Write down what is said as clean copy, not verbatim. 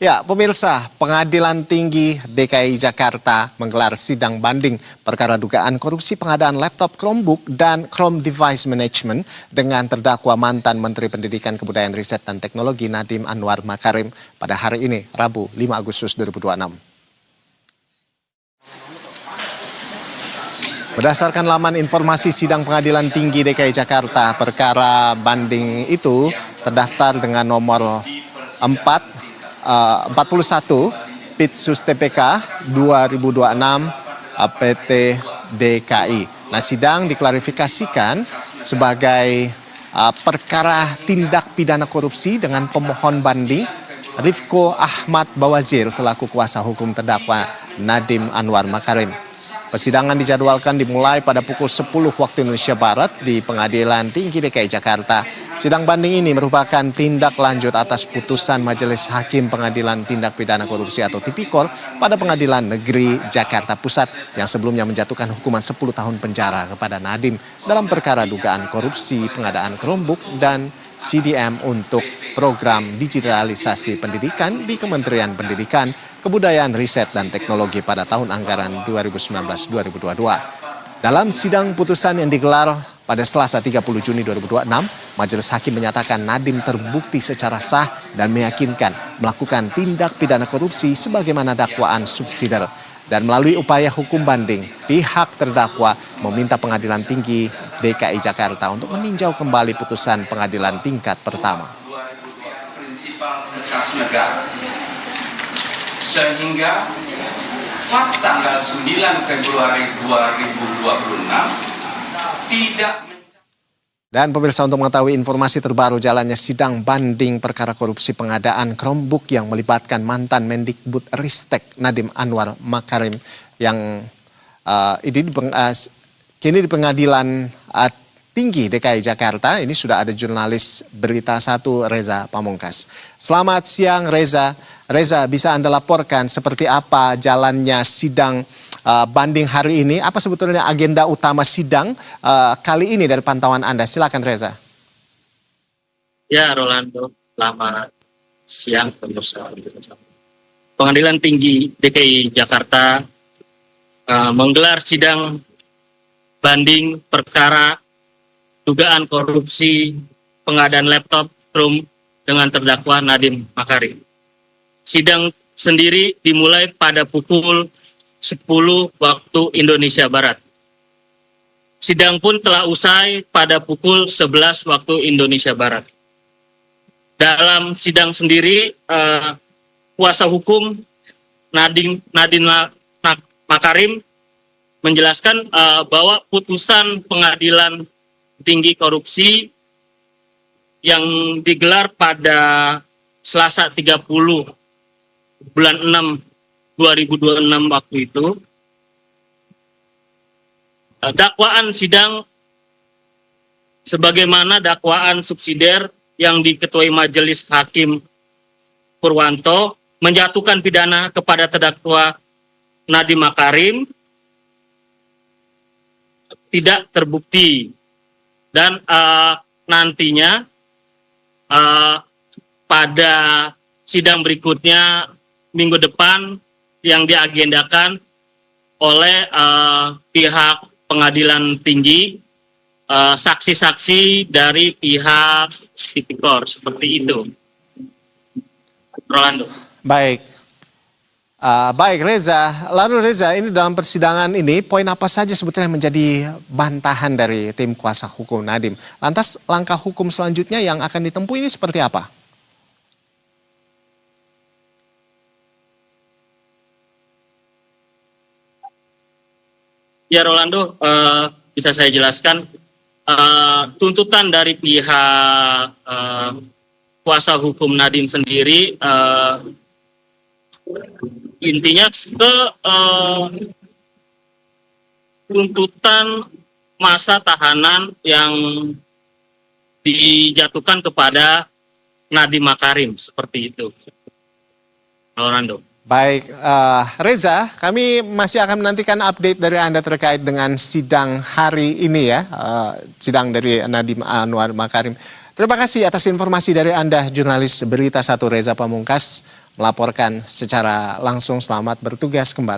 Ya, pemirsa, Pengadilan Tinggi DKI Jakarta menggelar sidang banding perkara dugaan korupsi pengadaan laptop Chromebook dan Chrome Device Management dengan terdakwa mantan Menteri Pendidikan Kebudayaan Riset dan Teknologi Nadiem Anwar Makarim pada hari ini, Rabu 5 Agustus 2026. Berdasarkan laman informasi sidang Pengadilan Tinggi DKI Jakarta, perkara banding itu terdaftar dengan nomor 41 Pitsus TPK 2026 PT DKI. Nah, sidang diklarifikasikan sebagai perkara tindak pidana korupsi dengan pemohon banding Rifko Ahmad Bawazir selaku kuasa hukum terdakwa Nadiem Anwar Makarim. Persidangan dijadwalkan dimulai pada pukul 10 waktu Indonesia Barat di Pengadilan Tinggi DKI Jakarta. Sidang banding ini merupakan tindak lanjut atas putusan Majelis Hakim Pengadilan Tindak Pidana Korupsi atau Tipikor pada Pengadilan Negeri Jakarta Pusat yang sebelumnya menjatuhkan hukuman 10 tahun penjara kepada Nadiem dalam perkara dugaan korupsi pengadaan Chromebook dan CDM untuk program digitalisasi pendidikan di Kementerian Pendidikan, Kebudayaan, Riset, dan Teknologi pada tahun anggaran 2019-2022. Dalam sidang putusan yang digelar pada Selasa 30 Juni 2026, Majelis Hakim menyatakan Nadiem terbukti secara sah dan meyakinkan melakukan tindak pidana korupsi sebagaimana dakwaan subsidiar. Dan melalui upaya hukum banding, pihak terdakwa meminta Pengadilan Tinggi DKI Jakarta untuk meninjau kembali putusan pengadilan tingkat pertama. Sehingga tanggal 9 Februari 2026 tidak. Dan pemirsa, untuk mengetahui informasi terbaru jalannya sidang banding perkara korupsi pengadaan Chromebook yang melibatkan mantan Mendikbud Ristek Nadiem Anwar Makarim yang kini di Pengadilan Tinggi DKI Jakarta, ini sudah ada jurnalis Berita 1 Reza Pamungkas. Selamat siang Reza. Reza, bisa Anda laporkan seperti apa jalannya sidang banding hari ini? Apa sebetulnya agenda utama sidang kali ini dari pantauan Anda? Silakan Reza. Ya, Rolando, selamat siang pemirsa. Pengadilan Tinggi DKI Jakarta menggelar sidang banding perkara dugaan korupsi pengadaan laptop Chrome dengan terdakwa Nadiem Makarim. Sidang sendiri dimulai pada pukul 10 waktu Indonesia Barat. Sidang pun telah usai pada pukul 11 waktu Indonesia Barat. Dalam sidang sendiri, kuasa hukum Nadiem Makarim menjelaskan bahwa putusan Pengadilan Tinggi Korupsi yang digelar pada Selasa 30 bulan 6 2026 waktu itu, dakwaan sidang sebagaimana dakwaan subsidiar yang diketuai Majelis Hakim Purwanto menjatuhkan pidana kepada terdakwa Nadiem Makarim tidak terbukti dan nantinya pada sidang berikutnya minggu depan yang diagendakan oleh pihak Pengadilan Tinggi, saksi-saksi dari pihak Tipikor, seperti itu. Rolando. Baik. Baik Reza, lalu Reza, ini dalam persidangan ini poin apa saja sebetulnya yang menjadi bantahan dari tim kuasa hukum Nadiem? Lantas langkah hukum selanjutnya yang akan ditempuh ini seperti apa? Ya Rolando, bisa saya jelaskan, tuntutan dari pihak kuasa hukum Nadiem sendiri intinya ke tuntutan masa tahanan yang dijatuhkan kepada Nadiem Makarim, seperti itu. Rolando. Baik, Reza, kami masih akan menantikan update dari Anda terkait dengan sidang hari ini ya, sidang dari Nadiem Anwar Makarim. Terima kasih atas informasi dari Anda, jurnalis Berita 1 Reza Pamungkas melaporkan secara langsung. Selamat bertugas kembali.